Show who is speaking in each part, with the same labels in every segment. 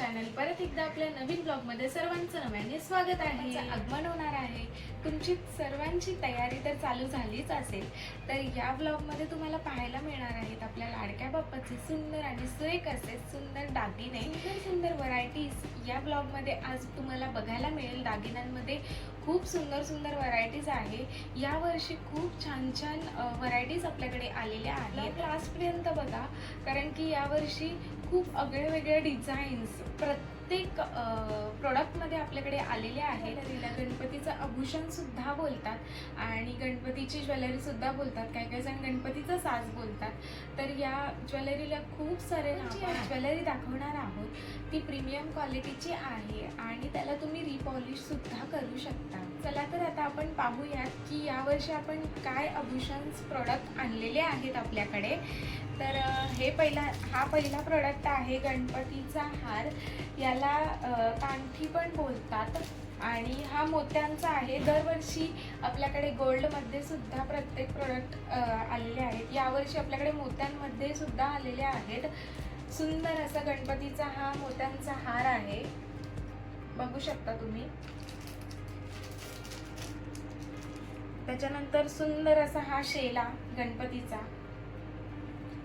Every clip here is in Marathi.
Speaker 1: चॅनल परत एकदा आपल्या नवीन ब्लॉगमध्ये सर्वांचं नव्याने स्वागत आहे. आगमन होणार आहे. तुमची सर्वांची तयारी तर चालू झालीच असेल. तर या ब्लॉगमध्ये तुम्हाला पाहायला मिळणार आहेत आपल्या लाडक्या बाप्पाचे सुंदर आणि सुरेख असे सुंदर दागिने, सुंदर व्हरायटीज या ब्लॉगमध्ये आज तुम्हाला बघायला मिळेल. दागिन्यांमध्ये खूप सुंदर सुंदर व्हरायटीज आहे. यावर्षी खूप छान छान व्हरायटीज आपल्याकडे आलेल्या आहेत. लास्टपर्यंत बघा, कारण की यावर्षी खूप वेगवेगळ्या डिझाईन्स प्रत्येक प्रोडक्टमध्ये आपल्याकडे आलेले आहेत. गणपतीचं आभूषण सुद्धा बोलतात आणि गणपतीची ज्वेलरी सुद्धा बोलतात. काही जण गणपतीचा साज बोलतात. तर या ज्वेलरीला खूप सारे ज्वेलरी दाखवणार आहोत. ती प्रीमियम क्वालिटीची आहे आणि त्याला तुम्ही रिपॉलिश सुद्धा करू शकता. चला तर आता आपण पाहूयात की यावर्षी आपण काय आभूषण प्रोडक्ट आणलेले आहेत आपल्याकडे. तर हा पहिला प्रोडक्ट आहे गणपतीचा हार. याला कांठी पण बोलतात आणि हा मोत्यांचा आहे. दरवर्षी आपल्याकडे गोल्डमध्ये सुद्धा प्रत्येक प्रोडक्ट आलेले आहेत. यावर्षी आपल्याकडे मोत्यांमध्ये सुद्धा आलेले आहेत. सुंदर असा गणपतीचा हा मोत्यांचा हार आहे, बघू शकता तुम्ही. त्याच्यानंतर सुंदर असा हा शेला गणपतीचा,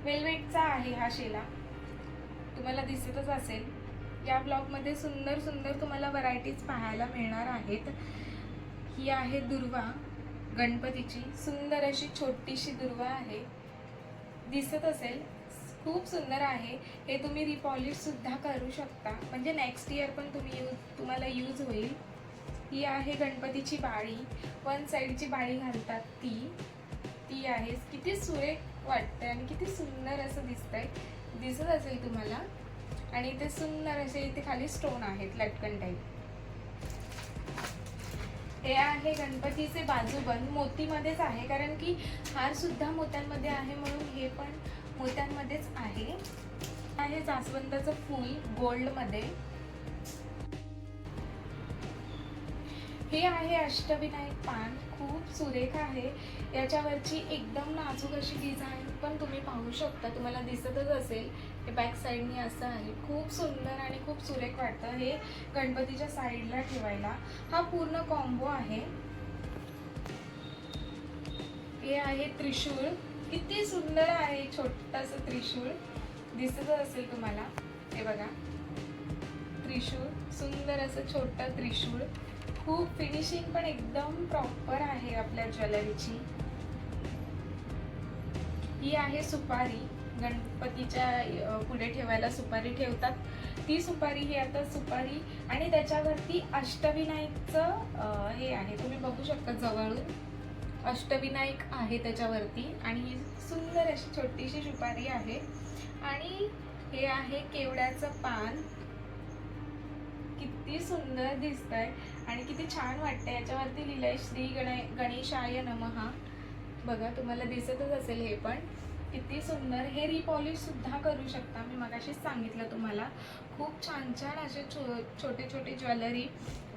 Speaker 1: वेल्वेटचा आहे हा शेला, तुम्हाला दिसतच असेल. या ब्लॉगमध्ये सुंदर सुंदर तुम्हाला व्हरायटीज पाहायला मिळणार आहेत. ही आहे दुर्वा गणपतीची, सुंदर अशी छोटीशी दुर्वा आहे, दिसत असेल. खूप सुंदर आहे. हे तुम्ही रिपॉलिश सुद्धा करू शकता, म्हणजे नेक्स्ट इयर पण तुम्हाला यूज होईल. ही आहे गणपतीची बाळी, वन साईडची बाळी घालतात ती आहे. किती सुरेख वाटते आणि किती सुंदर असं दिसत असेल तुम्हाला. आणि इथे सुंदर असे इथे खाली स्टोन आहेत लटकन टाईप. हे आहे गणपतीचे बाजूबंद, मोतीमध्येच आहे, कारण की हार सुद्धा मोत्यांमध्ये आहे म्हणून हे पण मोत्यांमध्येच आहे. जास्वंदाचं फूल गोल्डमध्ये. हे आहे अष्टविनायक पान, खूप सुरेख आहे. याच्यावरची एकदम नाजूक अशी डिझाईन पण तुम्ही पाहू शकता, तुम्हाला दिसतच असेल. हे बॅक साईडनी असं आहे, खूप सुंदर आणि खूप सुरेख वाटतं. हे गणपतीच्या साईडला ठेवायला. हा पूर्ण कॉम्बो आहे. हे आहे त्रिशूळ, किती सुंदर आहे. छोटंसं त्रिशूळ दिसतच असेल तुम्हाला. हे बघा, त्रिशूळ, सुंदर असं छोटं त्रिशूळ. खूप फिनिशिंग पण एकदम प्रॉपर आहे आपल्या ज्वेलरीची. ही आहे सुपारी, गणपतीच्या पुढे ठेवायला सुपारी ठेवतात. ती सुपारी, ही आता सुपारी आणि त्याच्यावरती अष्टविनायकचं हे आहे, तुम्ही बघू शकता जवळून. अष्टविनायक आहे त्याच्यावरती आणि ही सुंदर अशी छोटीशी सुपारी आहे. आणि हे आहे केवड्याचं पान, किती सुंदर दिसतंय आणि किती छान वाटतंय. याच्यावरती लिहिलंय श्री गणेशाय नमः, बघा तुम्हाला दिसतच असेल. हे पण किती सुंदर. हे रिपॉलिश सुद्धा करू शकता, मी मगाशीच सांगितलं तुम्हाला. खूप छान छान असे छोटे छोटे ज्वेलरी.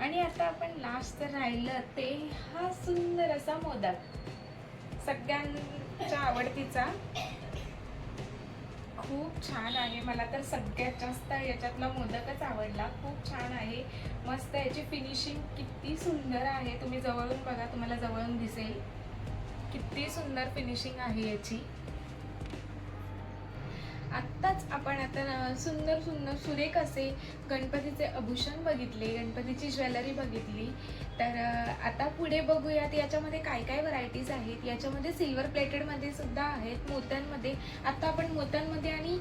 Speaker 1: आणि आता आपण लास्ट तर राहिलं ते हा सुंदर असा मोदक, सगळ्यांच्या आवडतीचा. खूप छान आहे, मला तर सगळ्यात जास्त याच्यातला मोदकच आवडला. खूप छान आहे, मस्त. याची फिनिशिंग किती सुंदर आहे, तुम्ही जवळून बघा, तुम्हाला जवळून दिसेल किती सुंदर फिनिशिंग आहे याची. आत्ताच आपण आता सुंदर सुंदर सुरेख असे गणपतीचे आभूषण बघितले, गणपतीची ज्वेलरी बघितली. तर आता पुढे बघूयात याच्यामध्ये काय काय व्हरायटीज आहेत. याच्यामध्ये सिल्वर प्लेटेडमध्ये सुद्धा आहेत, मोत्यांमध्ये. आता आपण मोत्यांमध्ये आणि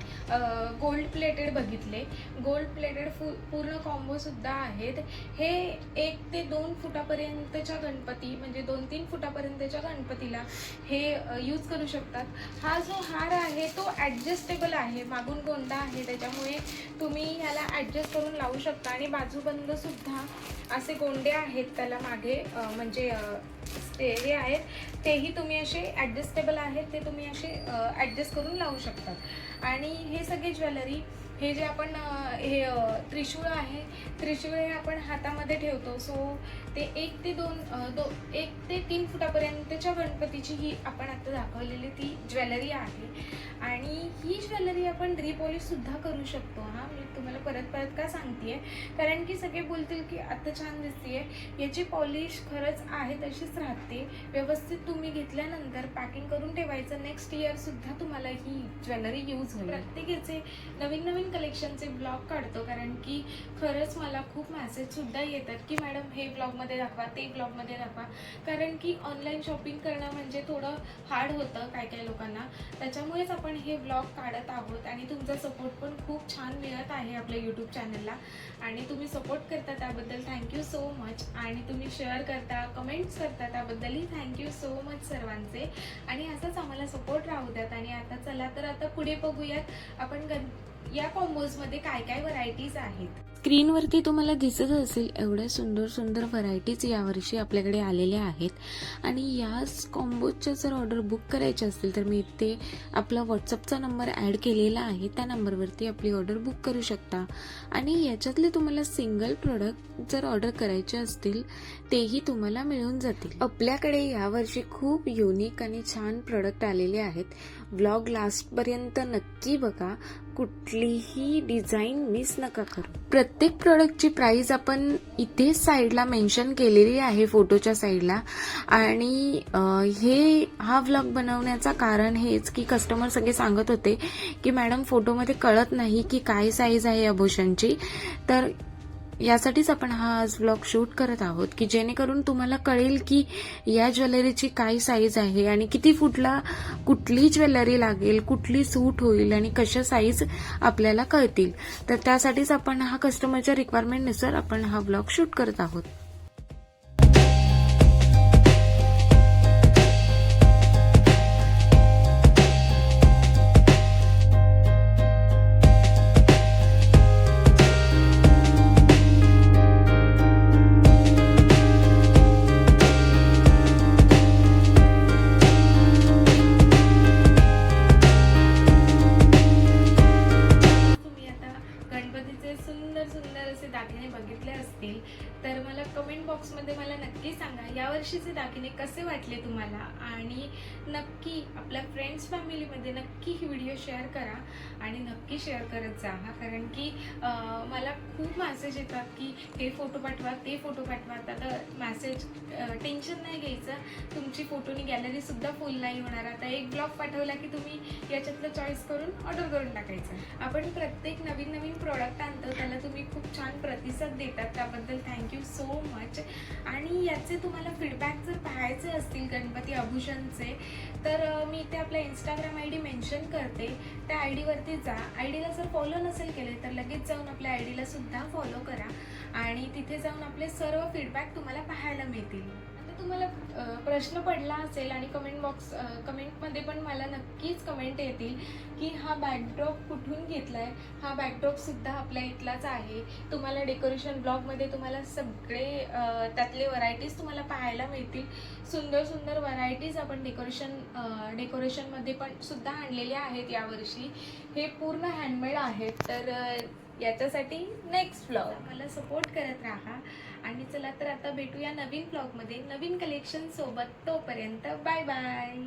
Speaker 1: गोल्ड प्लेटेड बघितले. गोल्ड प्लेटेड पूर्ण कॉम्बो सुद्धा आहेत. हे 1 ते 2 फुटापर्यंतच्या गणपती, म्हणजे 2-3 फुटापर्यंतच्या गणपतीला हे यूज करू शकतात. हा जो हार आहे तो ॲडजस्टेबल आहे, मागून गोंडा आहे, त्याच्यामुळे तुम्ही ह्याला ॲडजस्ट करून लावू शकता. आणि बाजूबंद सुद्धा असे गोंडे आहेत त्याला मागे, म्हणजे हे आहेत, तेही तुम्ही असे ॲडजस्टेबल आहेत, ते तुम्ही असे ॲडजस्ट करून लावू शकतात. आणि हे सगळे ज्वेलरी, हे जे आपण हे त्रिशूळ आहे, त्रिशूळ हे आपण हातामध्ये ठेवतो. सो ते 1 ते 3 फुटापर्यंतच्या गणपतीची ही आपण आता दाखवलेली ती ज्वेलरी आहे. आणि ही ज्वेलरी आपण रिपॉलिश सुद्धा करू शकतो. मी तुम्हाला परत परत का सांगतेय, कारण की सगळे बोलतील की आता छान दिसतेय, याची पॉलिश खरंच आहे तशीच राहते. व्यवस्थित तुम्ही घेतल्यानंतर पॅकिंग करून ठेवायचं, नेक्स्ट इयर सुद्धा तुम्हाला ही ज्वेलरी यूज होईल. प्रत्येकाचे नवीन नवीन कलेक्शनचे ब्लॉग काढतो, कारण की खरंच मला खूप मेसेज सुद्धा येतात की मॅडम हे ब्लॉगमध्ये दाखवा, ते ब्लॉगमध्ये दाखवा, कारण की ऑनलाईन शॉपिंग करणं म्हणजे थोडं हार्ड होतं काय काय लोकांना. त्याच्यामुळेच आपण हे ब्लॉग काढत आहोत आणि तुमचा सपोर्ट पण खूप छान मिळत आहे आपल्या यूट्यूब चॅनलला, आणि तुम्ही सपोर्ट करता त्याबद्दल थँक्यू सो मच. आणि तुम्ही शेअर करता, कमेंट्स करता, त्याबद्दलही थँक्यू सो मच सर्वांचे. आणि असंच आम्हाला सपोर्ट राहू द्यात. आणि आता चला तर आता पुढे बघूयात आपण या कॉम्बोजमध्ये काय काय व्हरायटीज आहेत.
Speaker 2: स्क्रीनवरती तुम्हाला दिसत असेल एवढ्या सुंदर सुंदर व्हरायटीज यावर्षी आपल्याकडे आलेल्या आहेत. आणि याच कॉम्बोच्या जर ऑर्डर बुक करायच्या असतील तर मी इथे आपला व्हॉट्सअपचा नंबर ॲड केलेला आहे, त्या नंबरवरती आपली ऑर्डर बुक करू शकता. आणि याच्यातले तुम्हाला सिंगल प्रोडक्ट जर ऑर्डर करायचे असतील तेही तुम्हाला मिळून जातील. आपल्याकडे यावर्षी खूप युनिक आणि छान प्रोडक्ट आलेले आहेत. व्लॉग लास्टपर्यंत नक्की बघा, कुठलीही डिझाईन मिस नका करू. प्रत्येक प्रोडक्टची प्राइस आपण इथे साईडला मेन्शन केलेली आहे, फोटोच्या साईडला. आणि हा व्लॉग बनवण्याचं कारण हेच की कस्टमर सगळे सांगत होते की मॅडम फोटोमध्ये कळत नाही की काय साईज आहे आभूषणची, तर यासाठीच आपण हा आज व्लॉग शूट करत आहोत की जेणेकरून तुम्हाला कळेल की या ज्वेलरीची काय साईज आहे आणि किती फुटला कुठली ज्वेलरी लागेल, कुठली सूट होईल आणि कशा साईज आपल्याला कळतील. तर त्यासाठीच आपण हा कस्टमरच्या रिक्वायरमेंटनुसार आपण हा व्लॉग शूट करत आहोत.
Speaker 1: दागिने बघितले असतील तर मला कमेंट बॉक्समध्ये मला नक्की सांगा यावर्षीचे दागिने कसे वाटले तुम्हाला. आणि नक्की आपल्या फ्रेंड्स फॅमिलीमध्ये नक्की ही व्हिडिओ शेअर करा आणि नक्की शेअर करत जा हा, कारण की मला खूप मेसेज येतात की हे फोटो पाठवा, ते फोटो पाठवा. आता मेसेज टेन्शन नाही घ्यायचं, तुमची फोटोनी गॅलरी सुद्धा फुल नाही होणार. आता एक ब्लॉग पाठवला की तुम्ही याच्यातलं चॉईस करून ऑर्डर करून टाकायचं. आपण प्रत्येक नवीन नवीन प्रोडक्ट आणतो, त्याला तुम्ही खूप छान प्रतिसाद देतात, त्याबद्दल थँक्यू सो मच. आणि याचे तुम्हाला फीडबॅक जर पाहायचे असतील गणपती आभूषणचे तर मी इथे आपला इंस्टाग्राम ID मेन्शन करते, त्या ID वरती जा. ID ला जर फॉलो नसेल केले तर लगेच जाऊन आपल्या ID ला सुद्धा फॉलो करा आणि तिथे जाऊन आपले सर्व फीडबॅक तुम्हाला पाहायला मिळतील. तुम्हाला प्रश्न पडला असेल आणि कमेंटमध्ये पण मला नक्कीच कमेंट येतील की हा बॅकड्रॉप कुठून घेतलाय. हा बॅकड्रॉप सुद्धा आपल्या इथलाच आहे. तुम्हाला डेकोरेशन ब्लॉगमध्ये तुम्हाला सगळे त्यातले व्हरायटीज तुम्हाला पाहायला मिळतील. सुंदर सुंदर व्हरायटीज आपण डेकोरेशनमध्ये पण सुद्धा आणलेल्या आहेत यावर्षी. हे पूर्ण हँडमेड आहेत. तर याच्यासाठी नेक्स्ट ब्लॉग मला सपोर्ट करत राहा. आणि चला तर आता भेटूया नवीन ब्लॉगमध्ये नवीन कलेक्शन सोबत. तोपर्यंत बाय बाय.